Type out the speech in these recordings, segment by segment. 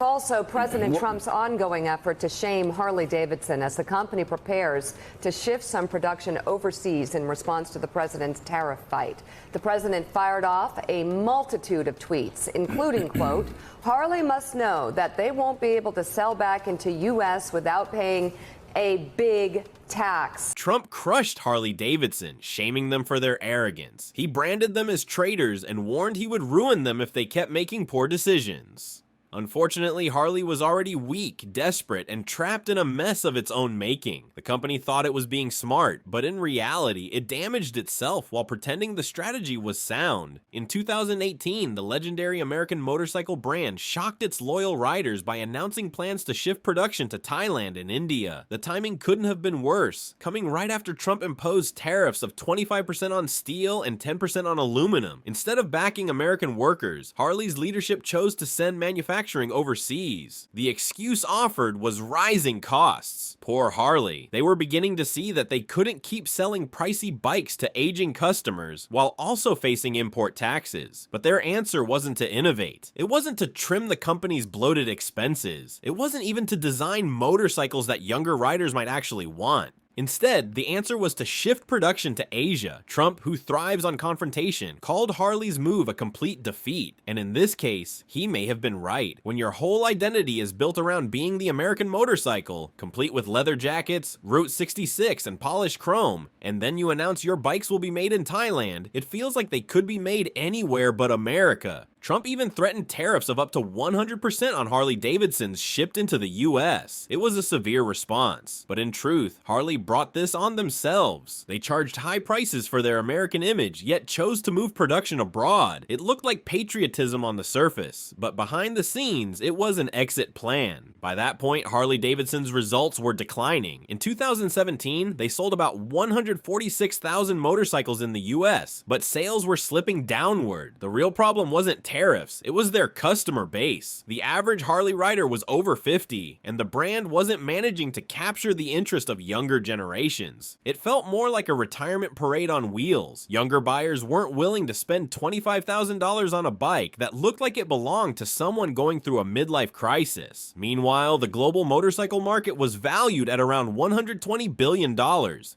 Also, President Trump's ongoing effort to shame Harley-Davidson as the company prepares to shift some production overseas in response to the president's tariff fight. The president fired off a multitude of tweets, including, quote, Harley must know that they won't be able to sell back into U.S. without paying a big tax. Trump crushed Harley-Davidson, shaming them for their arrogance. He branded them as traitors and warned he would ruin them if they kept making poor decisions. Unfortunately, Harley was already weak, desperate, and trapped in a mess of its own making. The company thought it was being smart, but in reality, it damaged itself while pretending the strategy was sound. In 2018, the legendary American motorcycle brand shocked its loyal riders by announcing plans to shift production to Thailand and India. The timing couldn't have been worse, coming right after Trump imposed tariffs of 25% on steel and 10% on aluminum. Instead of backing American workers, Harley's leadership chose to send manufacturers overseas. The excuse offered was rising costs. Poor Harley. They were beginning to see that they couldn't keep selling pricey bikes to aging customers while also facing import taxes. But their answer wasn't to innovate. It wasn't to trim the company's bloated expenses. It wasn't even to design motorcycles that younger riders might actually want. Instead, the answer was to shift production to Asia. Trump, who thrives on confrontation, called Harley's move a complete defeat. And in this case, he may have been right. When your whole identity is built around being the American motorcycle, complete with leather jackets, Route 66, and polished chrome, and then you announce your bikes will be made in Thailand, it feels like they could be made anywhere but America. Trump even threatened tariffs of up to 100% on Harley-Davidsons shipped into the US. It was a severe response, but in truth, Harley brought this on themselves. They charged high prices for their American image, yet chose to move production abroad. It looked like patriotism on the surface, but behind the scenes, it was an exit plan. By that point, Harley-Davidson's results were declining. In 2017, they sold about 146,000 motorcycles in the US, but sales were slipping downward. The real problem wasn't tariffs, it was their customer base. The average Harley rider was over 50, and the brand wasn't managing to capture the interest of younger generations. It felt more like a retirement parade on wheels. Younger buyers weren't willing to spend $25,000 on a bike that looked like it belonged to someone going through a midlife crisis. Meanwhile, the global motorcycle market was valued at around $120 billion,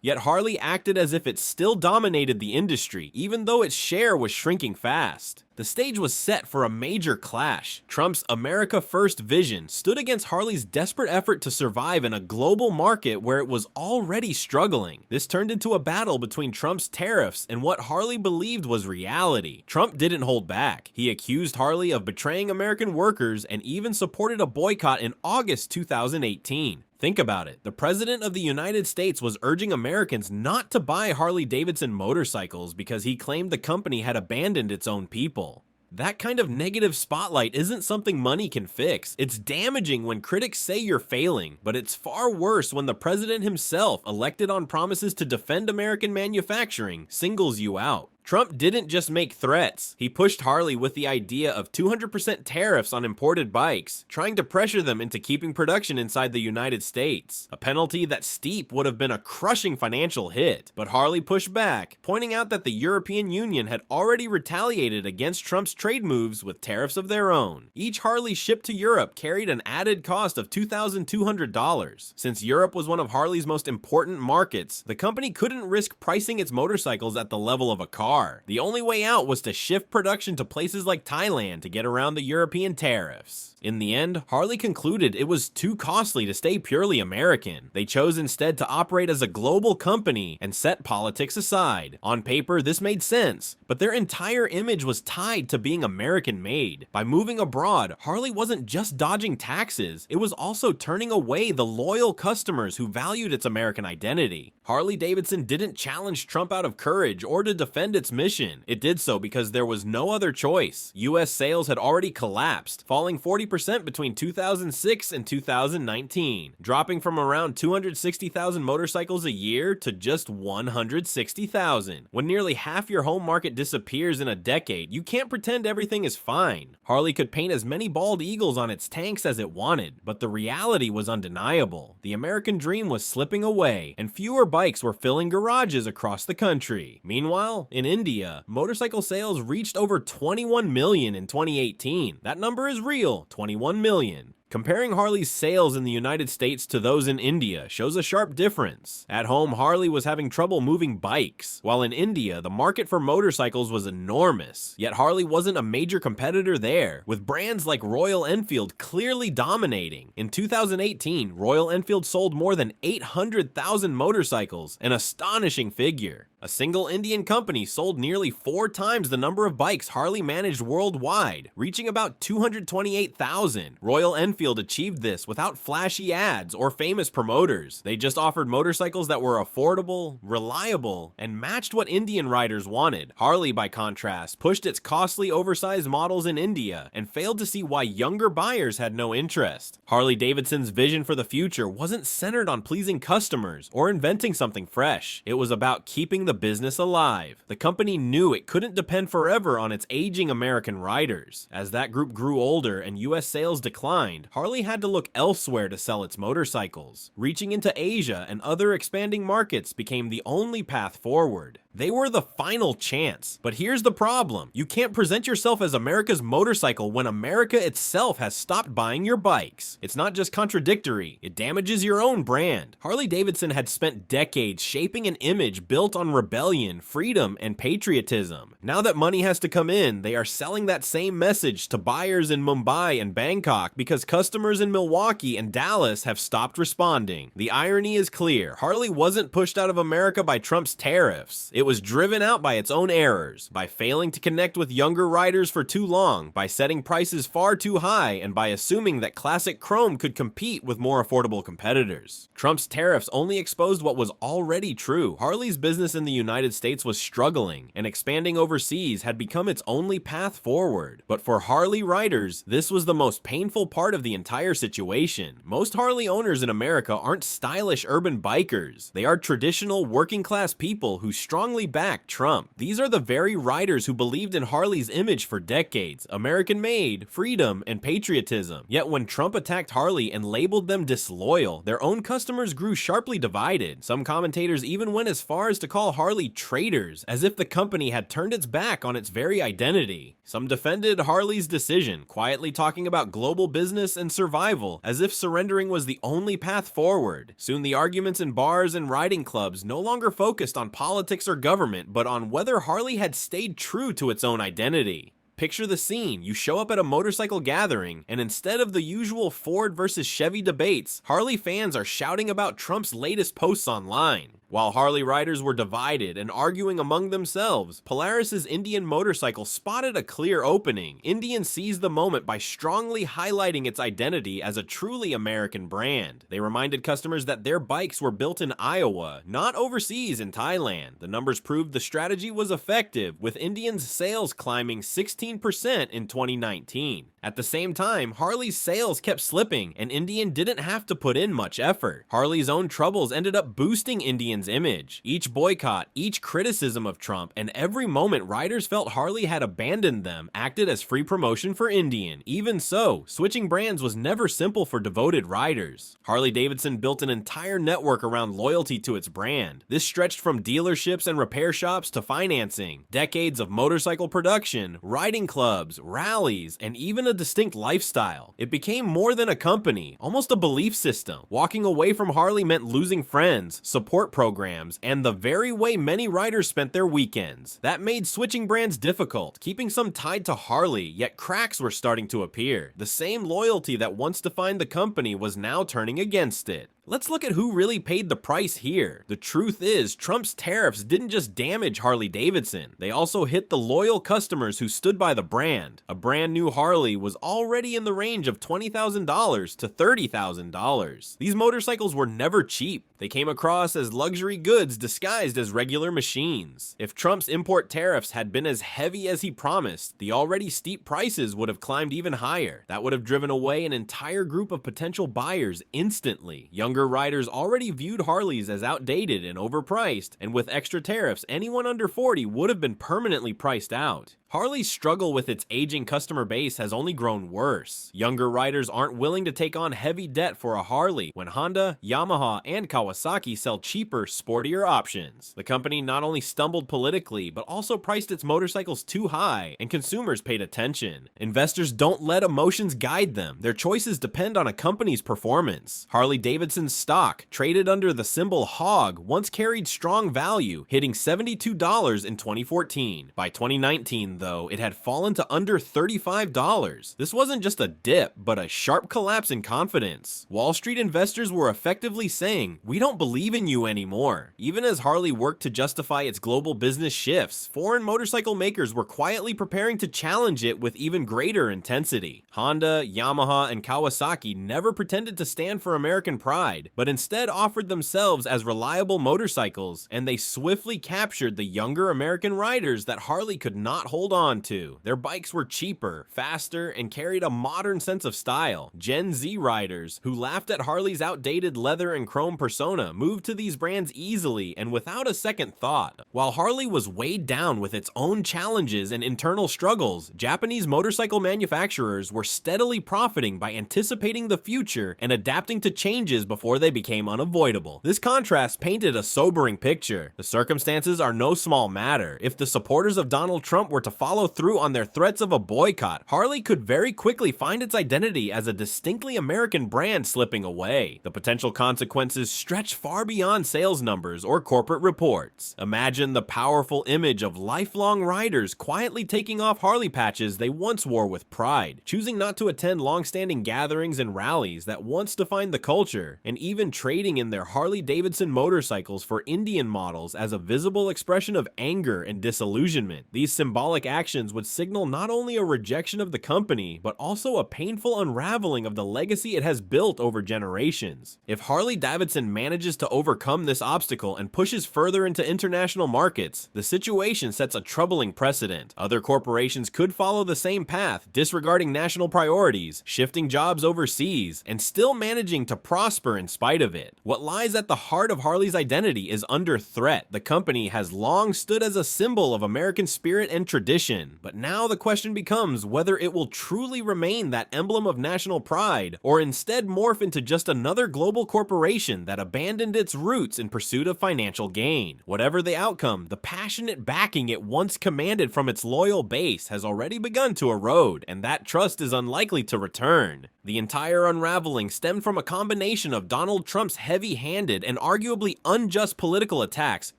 yet Harley acted as if it still dominated the industry, even though its share was shrinking fast. The stage was set for a major clash. Trump's America First vision stood against Harley's desperate effort to survive in a global market where it was already struggling. This turned into a battle between Trump's tariffs and what Harley believed was reality. Trump didn't hold back. He accused Harley of betraying American workers and even supported a boycott in August 2018. Think about it. The President of the United States was urging Americans not to buy Harley-Davidson motorcycles because he claimed the company had abandoned its own people. That kind of negative spotlight isn't something money can fix. It's damaging when critics say you're failing, but it's far worse when the president himself, elected on promises to defend American manufacturing, singles you out. Trump didn't just make threats. He pushed Harley with the idea of 200% tariffs on imported bikes, trying to pressure them into keeping production inside the United States. A penalty that steep would have been a crushing financial hit, but Harley pushed back, pointing out that the European Union had already retaliated against Trump's trade moves with tariffs of their own. Each Harley shipped to Europe carried an added cost of $2,200. Since Europe was one of Harley's most important markets, the company couldn't risk pricing its motorcycles at the level of a car. The only way out was to shift production to places like Thailand to get around the European tariffs. In the end, Harley concluded it was too costly to stay purely American. They chose instead to operate as a global company and set politics aside. On paper, this made sense, but their entire image was tied to being American-made. By moving abroad, Harley wasn't just dodging taxes, it was also turning away the loyal customers who valued its American identity. Harley-Davidson didn't challenge Trump out of courage or to defend its mission. It did so because there was no other choice. US sales had already collapsed, falling 40% between 2006 and 2019, dropping from around 260,000 motorcycles a year to just 160,000. When nearly half your home market disappears in a decade, you can't pretend everything is fine. Harley could paint as many bald eagles on its tanks as it wanted, but the reality was undeniable. The American dream was slipping away, and fewer bikes were filling garages across the country. Meanwhile, in India, motorcycle sales reached over 21 million in 2018. That number is real, 21 million. Comparing Harley's sales in the United States to those in India shows a sharp difference. At home, Harley was having trouble moving bikes, while in India, the market for motorcycles was enormous. Yet Harley wasn't a major competitor there, with brands like Royal Enfield clearly dominating. In 2018, Royal Enfield sold more than 800,000 motorcycles, an astonishing figure. A single Indian company sold nearly 4 times the number of bikes Harley managed worldwide, reaching about 228,000. Royal Enfield achieved this without flashy ads or famous promoters. They just offered motorcycles that were affordable, reliable, and matched what Indian riders wanted. Harley, by contrast, pushed its costly, oversized models in India and failed to see why younger buyers had no interest. Harley-Davidson's vision for the future wasn't centered on pleasing customers or inventing something fresh. It was about keeping the business alive. The company knew it couldn't depend forever on its aging American riders. As that group grew older and US sales declined, Harley had to look elsewhere to sell its motorcycles. Reaching into Asia and other expanding markets became the only path forward. They were the final chance. But here's the problem. You can't present yourself as America's motorcycle when America itself has stopped buying your bikes. It's not just contradictory, it damages your own brand. Harley-Davidson had spent decades shaping an image built on rebellion, freedom, and patriotism. Now that money has to come in, they are selling that same message to buyers in Mumbai and Bangkok because customers in Milwaukee and Dallas have stopped responding. The irony is clear. Harley wasn't pushed out of America by Trump's tariffs. It was driven out by its own errors, by failing to connect with younger riders for too long, by setting prices far too high, and by assuming that classic chrome could compete with more affordable competitors. Trump's tariffs only exposed what was already true. Harley's business in the United States was struggling, and expanding overseas had become its only path forward. But for Harley riders, this was the most painful part of the entire situation. Most Harley owners in America aren't stylish urban bikers. They are traditional working-class people who strongly back Trump. These are the very riders who believed in Harley's image for decades, American-made, freedom, and patriotism. Yet when Trump attacked Harley and labeled them disloyal, their own customers grew sharply divided. Some commentators even went as far as to call Harley traitors, as if the company had turned its back on its very identity. Some defended Harley's decision, quietly talking about global business and survival, as if surrendering was the only path forward. Soon the arguments in bars and riding clubs no longer focused on politics or government, but on whether Harley had stayed true to its own identity. Picture the scene. You show up at a motorcycle gathering, and instead of the usual Ford versus Chevy debates, Harley fans are shouting about Trump's latest posts online. While Harley riders were divided and arguing among themselves, Polaris's Indian motorcycle spotted a clear opening. Indian seized the moment by strongly highlighting its identity as a truly American brand. They reminded customers that their bikes were built in Iowa, not overseas in Thailand. The numbers proved the strategy was effective, with Indian's sales climbing 16% in 2019. At the same time, Harley's sales kept slipping, and Indian didn't have to put in much effort. Harley's own troubles ended up boosting Indian's image. Each boycott, each criticism of Trump, and every moment riders felt Harley had abandoned them acted as free promotion for Indian. Even so, switching brands was never simple for devoted riders. Harley-Davidson built an entire network around loyalty to its brand. This stretched from dealerships and repair shops to financing, decades of motorcycle production, riding clubs, rallies, and even a distinct lifestyle. It became more than a company, almost a belief system. Walking away from Harley meant losing friends, support programs, and the very way many riders spent their weekends. That made switching brands difficult, keeping some tied to Harley, yet cracks were starting to appear. The same loyalty that once defined the company was now turning against it. Let's look at who really paid the price here. The truth is, Trump's tariffs didn't just damage Harley-Davidson, they also hit the loyal customers who stood by the brand. A brand new Harley was already in the range of $20,000 to $30,000. These motorcycles were never cheap. They came across as luxury goods disguised as regular machines. If Trump's import tariffs had been as heavy as he promised, the already steep prices would have climbed even higher. That would have driven away an entire group of potential buyers instantly. Younger riders already viewed Harleys as outdated and overpriced, and with extra tariffs, anyone under 40 would have been permanently priced out. Harley's struggle with its aging customer base has only grown worse. Younger riders aren't willing to take on heavy debt for a Harley when Honda, Yamaha, and Kawasaki sell cheaper, sportier options. The company not only stumbled politically, but also priced its motorcycles too high, and consumers paid attention. Investors don't let emotions guide them. Their choices depend on a company's performance. Harley-Davidson's stock, traded under the symbol HOG, once carried strong value, hitting $72 in 2014. By 2019, though, it had fallen to under $35. This wasn't just a dip, but a sharp collapse in confidence. Wall Street investors were effectively saying, "We don't believe in you anymore." Even as Harley worked to justify its global business shifts, foreign motorcycle makers were quietly preparing to challenge it with even greater intensity. Honda, Yamaha, and Kawasaki never pretended to stand for American pride, but instead offered themselves as reliable motorcycles, and they swiftly captured the younger American riders that Harley could not hold on to. Their bikes were cheaper, faster, and carried a modern sense of style. Gen Z riders, who laughed at Harley's outdated leather and chrome persona, moved to these brands easily and without a second thought. While Harley was weighed down with its own challenges and internal struggles, Japanese motorcycle manufacturers were steadily profiting by anticipating the future and adapting to changes before they became unavoidable. This contrast painted a sobering picture. The circumstances are no small matter. If the supporters of Donald Trump were to follow through on their threats of a boycott, Harley could very quickly find its identity as a distinctly American brand slipping away. The potential consequences stretch far beyond sales numbers or corporate reports. Imagine the powerful image of lifelong riders quietly taking off Harley patches they once wore with pride, choosing not to attend long-standing gatherings and rallies that once defined the culture, and even trading in their Harley-Davidson motorcycles for Indian models as a visible expression of anger and disillusionment. These symbolic actions would signal not only a rejection of the company, but also a painful unraveling of the legacy it has built over generations. If Harley-Davidson manages to overcome this obstacle and pushes further into international markets, the situation sets a troubling precedent. Other corporations could follow the same path, disregarding national priorities, shifting jobs overseas, and still managing to prosper in spite of it. What lies at the heart of Harley's identity is under threat. The company has long stood as a symbol of American spirit and tradition, but now the question becomes whether it will truly remain that emblem of national pride, or instead morph into just another global corporation that abandoned its roots in pursuit of financial gain. Whatever the outcome, the passionate backing it once commanded from its loyal base has already begun to erode, and that trust is unlikely to return. The entire unraveling stemmed from a combination of Donald Trump's heavy-handed and arguably unjust political attacks,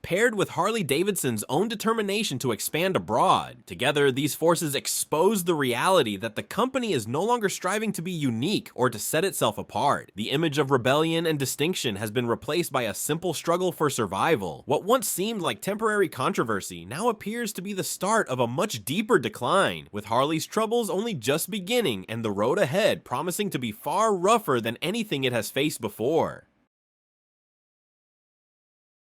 paired with Harley-Davidson's own determination to expand abroad. Together, these forces exposed the reality that the company is no longer striving to be unique or to set itself apart. The image of rebellion and distinction has been replaced by a simple struggle for survival. What once seemed like temporary controversy now appears to be the start of a much deeper decline, with Harley's troubles only just beginning and the road ahead promising to be far rougher than anything it has faced before.